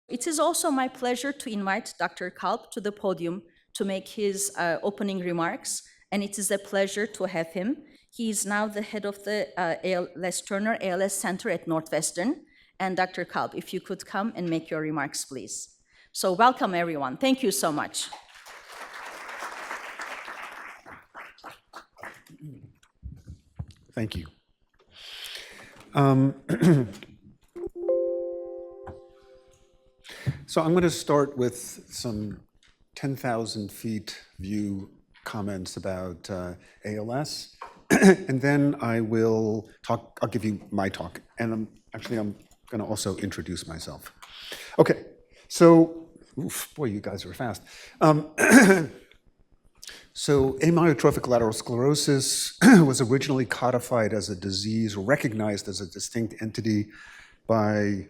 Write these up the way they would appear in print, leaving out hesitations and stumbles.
It is also my pleasure to invite Dr. Kalb to the podium to make his opening remarks, and it is a pleasure to have him. He is now the head of the Les Turner ALS Center at Northwestern. And Dr. Kalb, if you could come and make your remarks, please. So welcome, everyone. Thank you so much. Thank you. So I'm going to start with some 10,000 feet view comments about ALS, and then I will talk. I'll give you my talk, and I'm going to also introduce myself. Okay, so boy, you guys are fast. So amyotrophic lateral sclerosis was originally codified as a disease, or recognized as a distinct entity by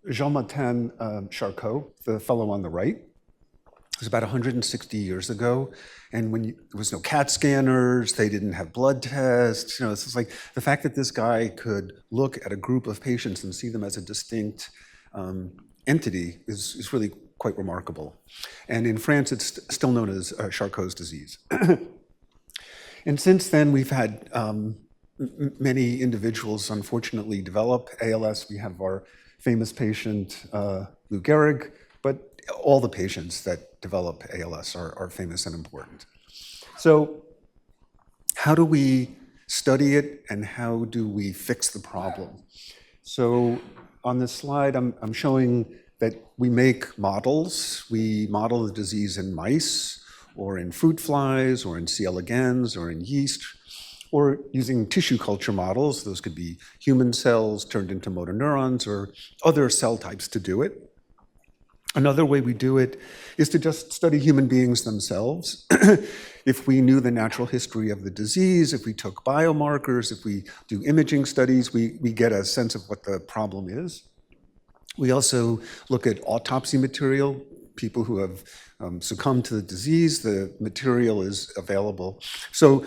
Jean-Martin Charcot, the fellow on the right. It was about 160 years ago, and when there was no CAT scanners, they didn't have blood tests. It's just like the fact that this guy could look at a group of patients and see them as a distinct entity is really quite remarkable. And in France, it's still known as Charcot's disease. And since then, we've had many individuals, unfortunately, develop ALS. We have our famous patient, Lou Gehrig, but all the patients that develop ALS are famous and important. So how do we study it, and how do we fix the problem? So on this slide, I'm showing that we make models. We model the disease in mice, or in fruit flies, or in c. elegans, or in yeast, or using tissue culture models. Those could be human cells turned into motor neurons, or other cell types to do it. Another way we do it is to just study human beings themselves. If we knew the natural history of the disease, if we took biomarkers, if we do imaging studies, we get a sense of what the problem is. We also look at autopsy material, people who have succumbed to the disease. The material is available. So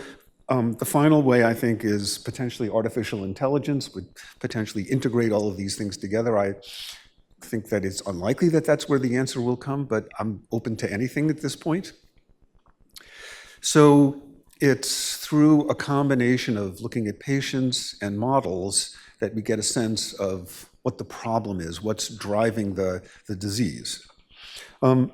the final way, I think, is potentially artificial intelligence would potentially integrate all of these things together. I think that it's unlikely that that's where the answer will come, but I'm open to anything at this point. So it's through a combination of looking at patients and models that we get a sense of what the problem is, what's driving the disease. The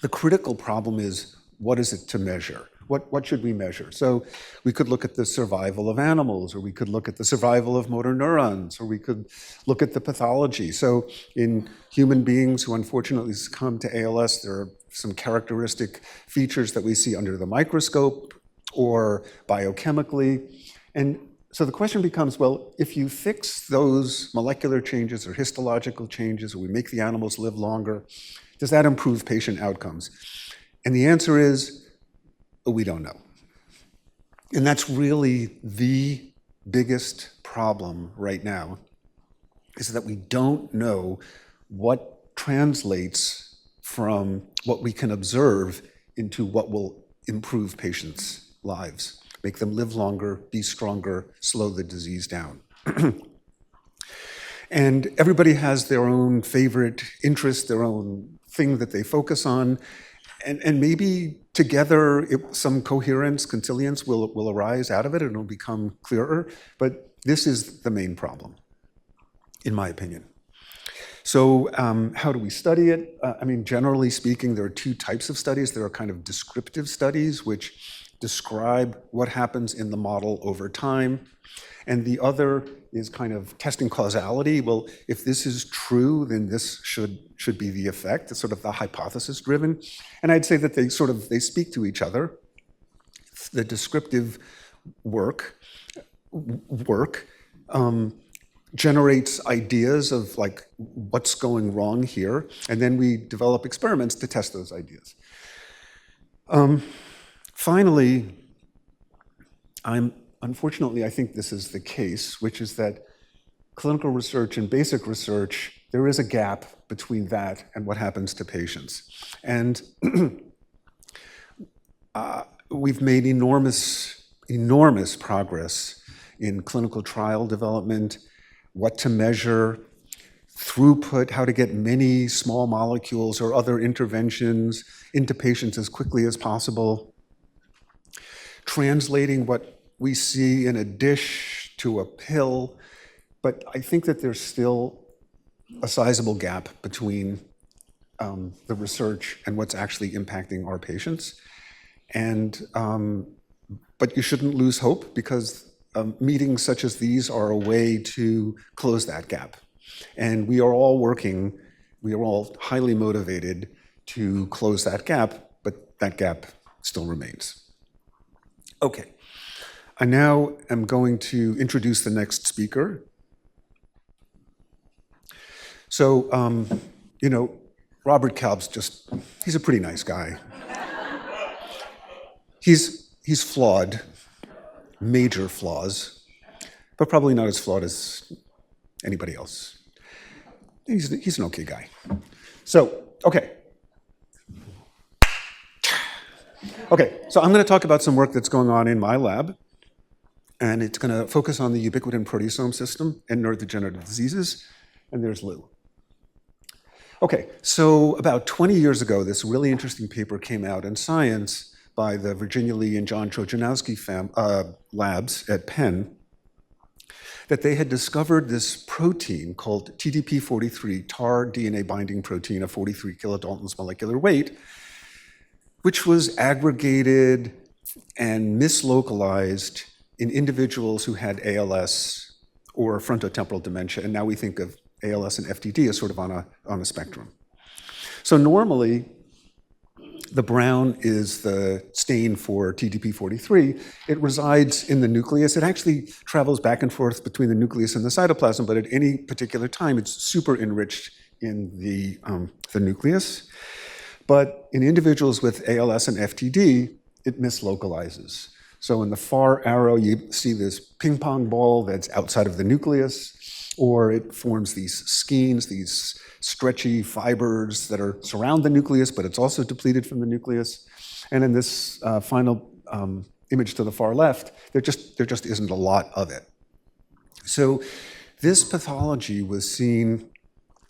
critical problem is, what is it to measure? What should we measure? So we could look at the survival of animals, or we could look at the survival of motor neurons, or we could look at the pathology. So in human beings who unfortunately succumb to ALS, there are some characteristic features that we see under the microscope or biochemically. And so the question becomes, well, if you fix those molecular changes or histological changes, or we make the animals live longer, does that improve patient outcomes? And the answer is, we don't know. And that's really the biggest problem right now, is that we don't know what translates from what we can observe into what will improve patients' lives, make them live longer, be stronger, slow the disease down. And everybody has their own favorite interest, their own thing that they focus on. And maybe together some coherence, consilience will arise out of it, and it'll become clearer. But this is the main problem, in my opinion. So how do we study it? I mean, generally speaking, there are two types of studies. There are kind of descriptive studies, which describe what happens in the model over time. And the other is kind of testing causality. Well, if this is true, then this should be the effect. It's sort of the hypothesis-driven. And I'd say that they speak to each other. The descriptive work generates ideas of like what's going wrong here, and then we develop experiments to test those ideas. Finally, unfortunately, I think this is the case, which is that clinical research and basic research, there is a gap between that and what happens to patients. And we've made enormous progress in clinical trial development, what to measure, throughput, how to get many small molecules or other interventions into patients as quickly as possible, translating what we see in a dish to a pill. But I think that there's still a sizable gap between the research and what's actually impacting our patients. And, but you shouldn't lose hope, because meetings such as these are a way to close that gap. And we are all working, we are all highly motivated to close that gap, but that gap still remains. Okay, I now am going to introduce the next speaker. So, you know, Robert Kalb's he's a pretty nice guy. He's flawed, major flaws, but probably not as flawed as anybody else. He's an okay guy. So, okay. Okay, so I'm going to talk about some work that's going on in my lab, and it's going to focus on the Ubiquitin-Proteasome system and neurodegenerative diseases, and there's Lou. Okay, so about 20 years ago, this really interesting paper came out in Science by the Virginia Lee and John Trojanowski labs at Penn, that they had discovered this protein called TDP43, TAR DNA binding protein of 43 kilodaltons molecular weight, which was aggregated and mislocalized in individuals who had ALS or frontotemporal dementia, and now we think of ALS and FTD as sort of on a spectrum. So normally, the brown is the stain for TDP43. It resides in the nucleus. It actually travels back and forth between the nucleus and the cytoplasm, but at any particular time, it's super enriched in the nucleus. But in individuals with ALS and FTD, it mislocalizes. So in the far arrow, you see this ping pong ball that's outside of the nucleus, or it forms these skeins, these stretchy fibers that are surround the nucleus, but it's also depleted from the nucleus. And in this final image to the far left, there just isn't a lot of it. So this pathology was seen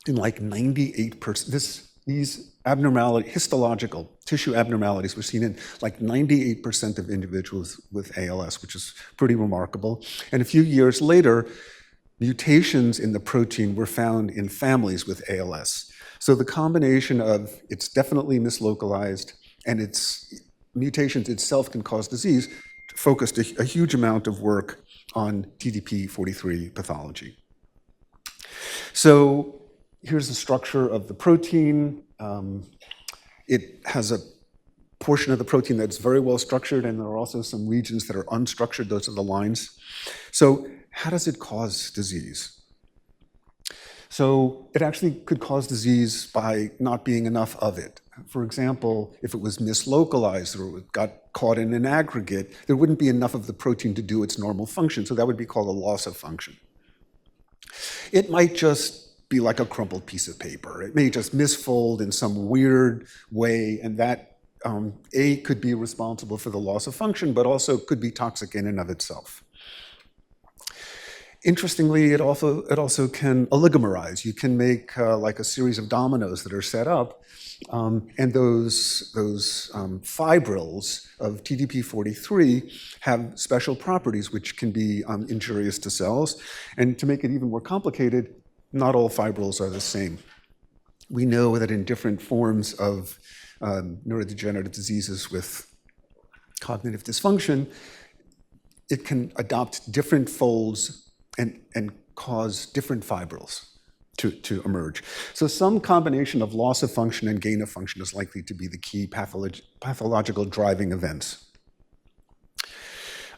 in like 98%. These abnormalities, histological tissue abnormalities, were seen in like 98% of individuals with ALS, which is pretty remarkable. And a few years later, mutations in the protein were found in families with ALS. So the combination of it's definitely mislocalized and its mutations itself can cause disease focused a huge amount of work on TDP43 pathology. So here's the structure of the protein. It has a portion of the protein that's very well structured, and there are also some regions that are unstructured. Those are the lines. So how does it cause disease? So it actually could cause disease by not being enough of it. For example, if it was mislocalized or it got caught in an aggregate, there wouldn't be enough of the protein to do its normal function, so that would be called a loss of function. It might just be like a crumpled piece of paper. It may just misfold in some weird way, and that could be responsible for the loss of function, but also could be toxic in and of itself. Interestingly, it also can oligomerize. You can make like a series of dominoes that are set up, and those fibrils of TDP43 have special properties which can be injurious to cells. And to make it even more complicated, not all fibrils are the same. We know that in different forms of neurodegenerative diseases with cognitive dysfunction, it can adopt different folds and cause different fibrils to emerge. So some combination of loss of function and gain of function is likely to be the key pathological driving events.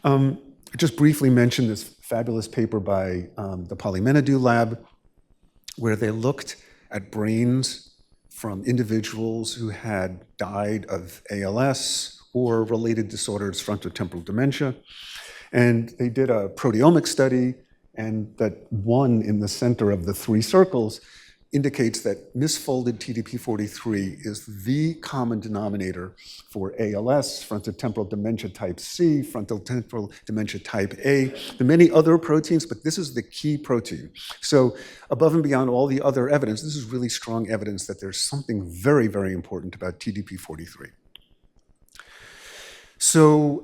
I just briefly mentioned this fabulous paper by the Polymenidou lab, where they looked at brains from individuals who had died of ALS or related disorders, frontotemporal dementia. And they did a proteomic study, and that one in the center of the three circles indicates that misfolded TDP-43 is the common denominator for ALS, frontotemporal dementia type C, frontotemporal dementia type A, the many other proteins, but this is the key protein. So above and beyond all the other evidence, this is really strong evidence that there's something very, very important about TDP-43. So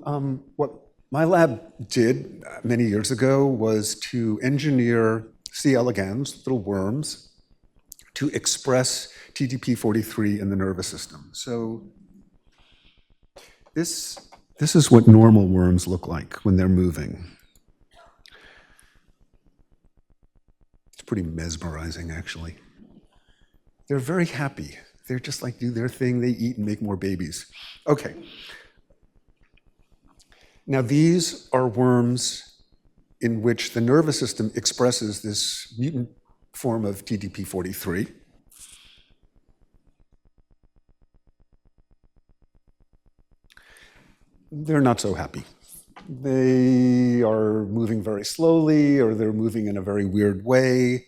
what my lab did many years ago was to engineer C. elegans, little worms, to express TDP-43 in the nervous system. So this is what normal worms look like when they're moving. It's pretty mesmerizing, actually. They're very happy. They're just like do their thing, they eat and make more babies. Okay. Now these are worms in which the nervous system expresses this mutant form of TDP-43. They're not so happy. They are moving very slowly, or they're moving in a very weird way.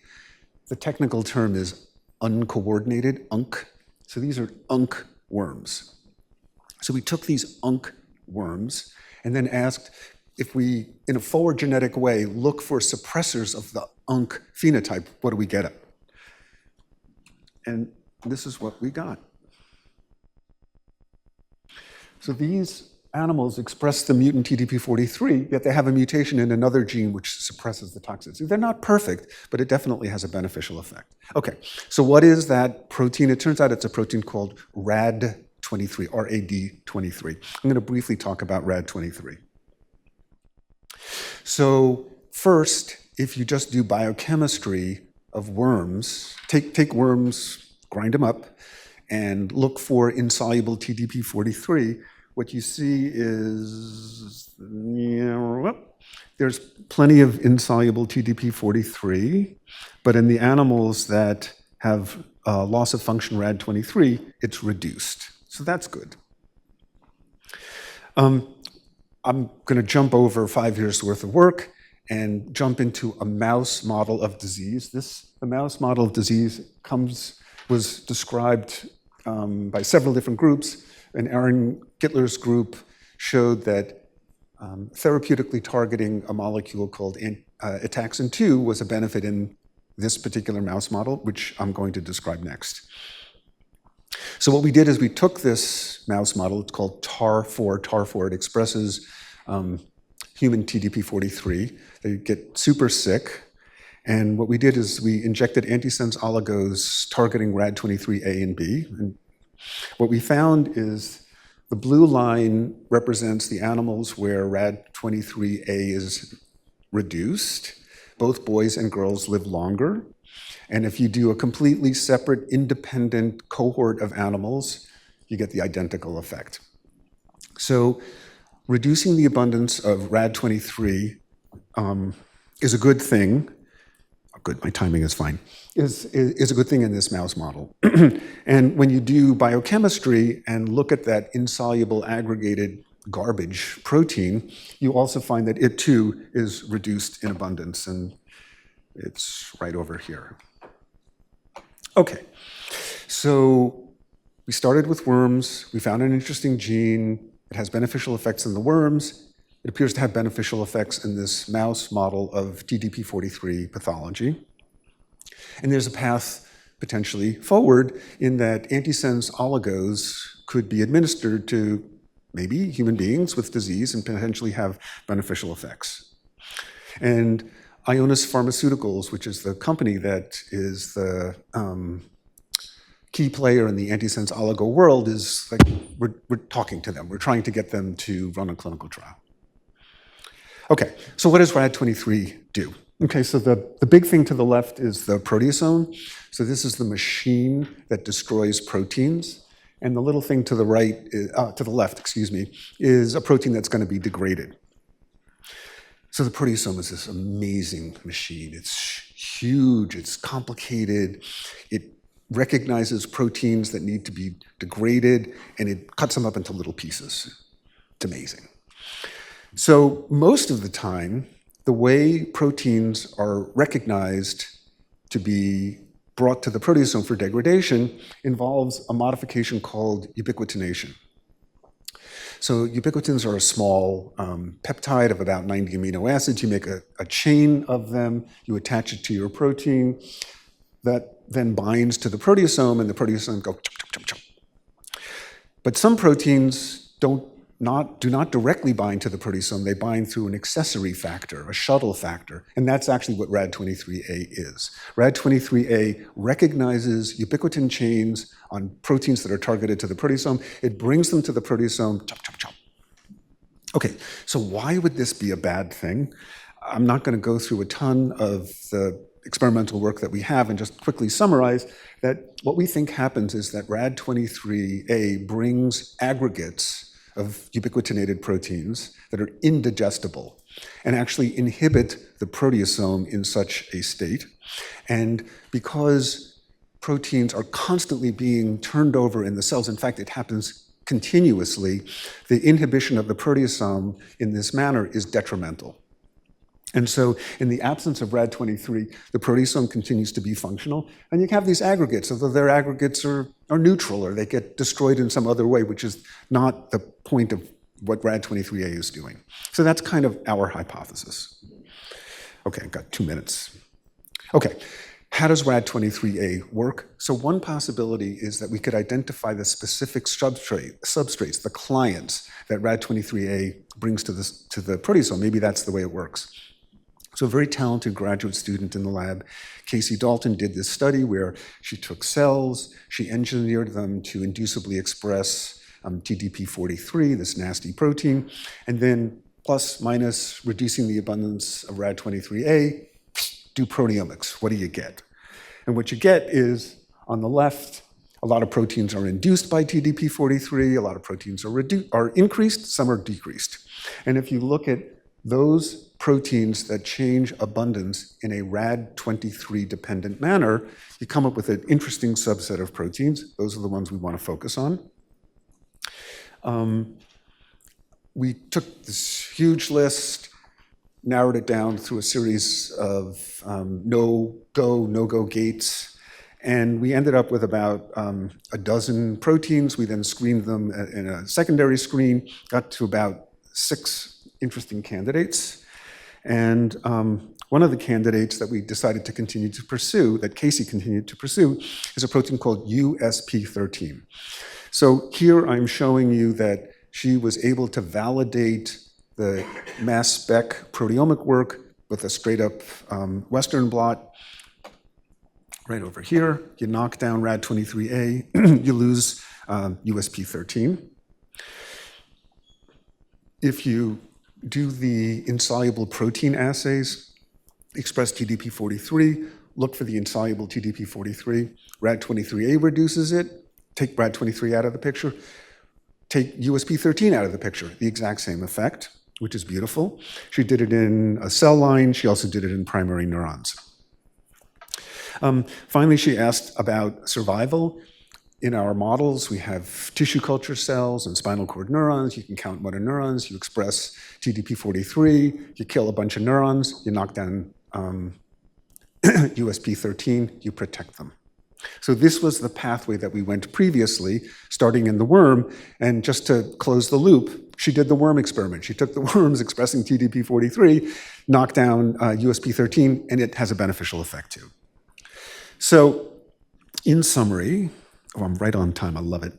The technical term is uncoordinated, UNC. So these are UNC worms. So we took these UNC worms and then asked if we, in a forward genetic way, look for suppressors of the UNC phenotype, what do we get at? And this is what we got. So these animals express the mutant TDP-43, yet they have a mutation in another gene which suppresses the toxicity. They're not perfect, but it definitely has a beneficial effect. Okay, so what is that protein? It turns out it's a protein called RAD23, R-A-D-23. I'm going to briefly talk about RAD23. So first, if you just do biochemistry of worms, take worms, grind them up, and look for insoluble TDP-43, what you see is, there's plenty of insoluble TDP-43, but in the animals that have loss of function RAD23, it's reduced. So that's good. I'm going to jump over 5 years worth of work and jump into a mouse model of disease. The mouse model of disease was described by several different groups, and Aaron Gittler's group showed that therapeutically targeting a molecule called ataxin-2 was a benefit in this particular mouse model, which I'm going to describe next. So what we did is we took this mouse model, it's called TAR4. It expresses human TDP-43. They get super sick. And what we did is we injected antisense oligos targeting RAD23A and B. And what we found is the blue line represents the animals where RAD23A is reduced. Both boys and girls live longer. And if you do a completely separate, independent cohort of animals, you get the identical effect. So reducing the abundance of RAD23 is a good thing. Good, my timing is fine, is a good thing in this mouse model. And when you do biochemistry and look at that insoluble aggregated garbage protein, you also find that it too is reduced in abundance, and it's right over here. Okay, so we started with worms. We found an interesting gene. It has beneficial effects in the worms. It appears to have beneficial effects in this mouse model of TDP-43 pathology. And there's a path potentially forward in that antisense oligos could be administered to maybe human beings with disease and potentially have beneficial effects. And Ionis Pharmaceuticals, which is the company that is the key player in the antisense oligo world, is like, we're talking to them. We're trying to get them to run a clinical trial. Okay, so what does RAD23 do? Okay, so the big thing to the left is the proteasome. So this is the machine that destroys proteins. And the little thing to the right, to the left, is a protein that's going to be degraded. So the proteasome is this amazing machine. It's huge, it's complicated. It recognizes proteins that need to be degraded, and it cuts them up into little pieces. It's amazing. So most of the time, the way proteins are recognized to be brought to the proteasome for degradation involves a modification called ubiquitination. So ubiquitins are a small peptide of about 90 amino acids. You make a chain of them, you attach it to your protein, that then binds to the proteasome, and the proteasome goes chomp, chomp, chomp, chomp. But some proteins do not directly bind to the proteasome. They bind through an accessory factor, a shuttle factor, and that's actually what RAD23A is. RAD23A recognizes ubiquitin chains on proteins that are targeted to the proteasome. It brings them to the proteasome, chomp, chomp, chomp. Okay, so why would this be a bad thing? I'm not going to go through a ton of the experimental work that we have and just quickly summarize that what we think happens is that RAD23A brings aggregates of ubiquitinated proteins that are indigestible and actually inhibit the proteasome in such a state. And because proteins are constantly being turned over in the cells, in fact, it happens continuously, the inhibition of the proteasome in this manner is detrimental. And so in the absence of RAD23, the proteasome continues to be functional, and you have these aggregates, although their aggregates are neutral or they get destroyed in some other way, which is not the point of what RAD23A is doing. So that's kind of our hypothesis. Okay, I've got 2 minutes. Okay, how does RAD23A work? So one possibility is that we could identify the specific substrates, the clients that RAD23A brings to the proteasome. Maybe that's the way it works. So a very talented graduate student in the lab, Casey Dalton, did this study where she took cells, she engineered them to inducibly express TDP43, this nasty protein, and then plus, minus, reducing the abundance of RAD23A, do proteomics. What do you get? And what you get is, on the left, a lot of proteins are induced by TDP43, a lot of proteins are increased, some are decreased. And if you look at those proteins that change abundance in a RAD23-dependent manner, you come up with an interesting subset of proteins. Those are the ones we want to focus on. We took this huge list, narrowed it down through a series of no-go gates, and we ended up with about a dozen proteins. We then screened them in a secondary screen, got to about 6 interesting candidates. And one of the candidates that we decided to continue to pursue, that Casey continued to pursue, is a protein called USP13. So here I'm showing you that she was able to validate the mass spec proteomic work with a straight up Western blot. Right over here, you knock down RAD23A, you lose USP13. If you do the insoluble protein assays, express TDP43, look for the insoluble TDP43, RAD23A reduces it, take RAD23 out of the picture, take USP13 out of the picture, the exact same effect, which is beautiful. She did it in a cell line, she also did it in primary neurons. Finally, she asked about survival. In our models, we have tissue culture cells and spinal cord neurons. You can count motor neurons. You express TDP43. You kill a bunch of neurons. You knock down USP13. You protect them. So this was the pathway that we went previously, starting in the worm. And just to close the loop, she did the worm experiment. She took the worms expressing TDP43, knocked down USP13, and it has a beneficial effect too. So in summary, oh, I'm right on time, I love it.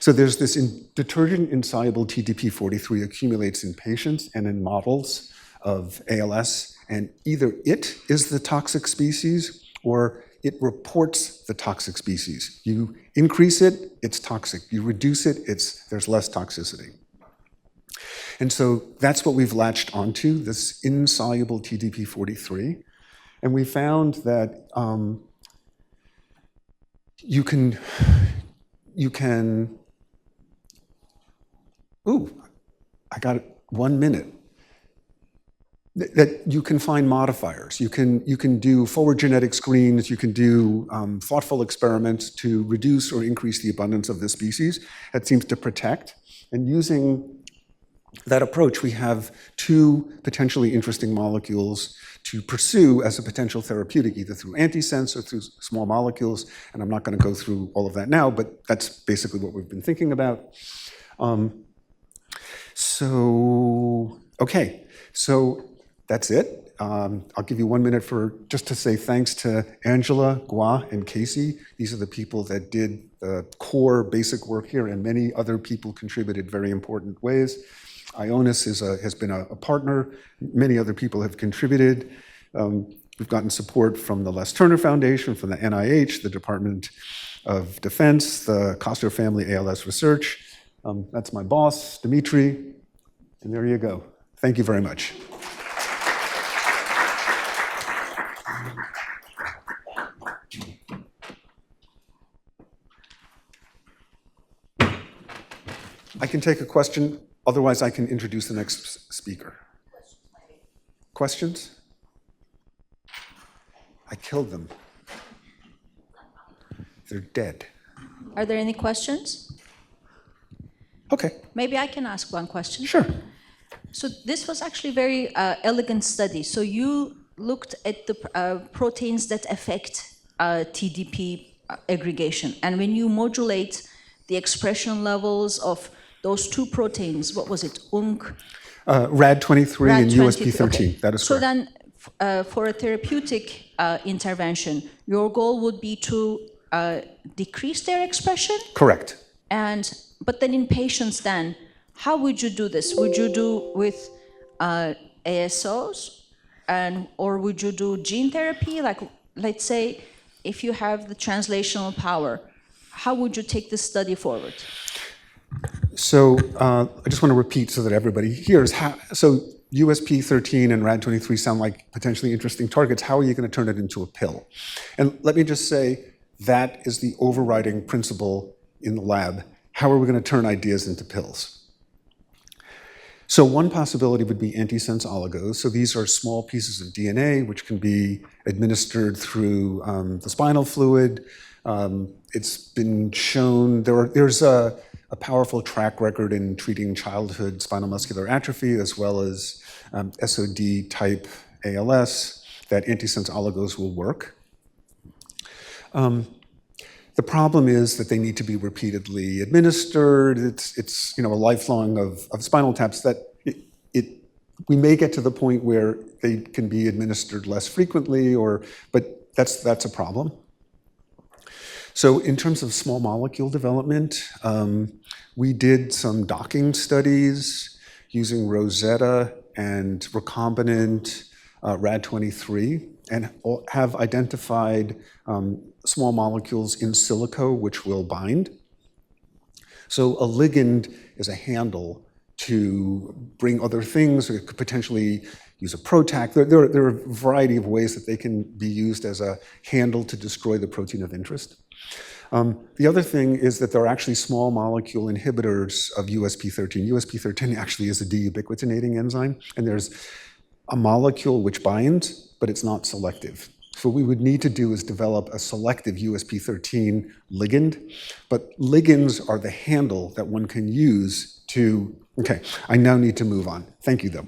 So there's this detergent-insoluble TDP43 accumulates in patients and in models of ALS, and either it is the toxic species or it reports the toxic species. You increase it, it's toxic. You reduce it, there's less toxicity. And so that's what we've latched onto, this insoluble TDP43. And we found that you can, I got it, 1 minute. That you can find modifiers. You can do forward genetic screens. You can do thoughtful experiments to reduce or increase the abundance of this species. That seems to protect. And using that approach, we have two potentially interesting molecules to pursue as a potential therapeutic, either through antisense or through small molecules. And I'm not going to go through all of that now, but that's basically what we've been thinking about. Okay, so that's it. I'll give you 1 minute just to say thanks to Angela, Gua, and Casey. These are the people that did the core basic work here, and many other people contributed very important ways. Ionis has been a partner. Many other people have contributed. We've gotten support from the Les Turner Foundation, from the NIH, the Department of Defense, the Coster Family ALS Research. That's my boss, Dimitri, and there you go. Thank you very much. I can take a question. Otherwise, I can introduce the next speaker. Questions? I killed them. They're dead. Are there any questions? Okay. Maybe I can ask one question. Sure. So this was actually a very elegant study. So you looked at the proteins that affect TDP aggregation. And when you modulate the expression levels of those two proteins, what was it, RAD23 and USP13, okay. That is correct. So then for a therapeutic intervention, your goal would be to decrease their expression? Correct. But then in patients then, how would you do this? Would you do with ASOs or would you do gene therapy? Like, let's say, if you have the translational power, how would you take this study forward? So I just want to repeat so that everybody hears. So USP13 and RAD23 sound like potentially interesting targets. How are you going to turn it into a pill? And let me just say, that is the overriding principle in the lab. How are we going to turn ideas into pills? So one possibility would be antisense oligos. So these are small pieces of DNA which can be administered through the spinal fluid. It's been shown, there's a powerful track record in treating childhood spinal muscular atrophy as well as SOD type ALS, that antisense oligos will work. The problem is that they need to be repeatedly administered. It's a lifelong of spinal taps that we may get to the point where they can be administered less frequently, but that's a problem. So in terms of small molecule development, we did some docking studies using Rosetta and recombinant RAD23 and have identified small molecules in silico which will bind. So a ligand is a handle to bring other things, or it could potentially use a PROTAC. There are a variety of ways that they can be used as a handle to destroy the protein of interest. The other thing is that there are actually small molecule inhibitors of USP13. USP13 actually is a deubiquitinating enzyme, and there's a molecule which binds, but it's not selective. So what we would need to do is develop a selective USP13 ligand, but ligands are the handle that one can use to, okay, I now need to move on. Thank you, though.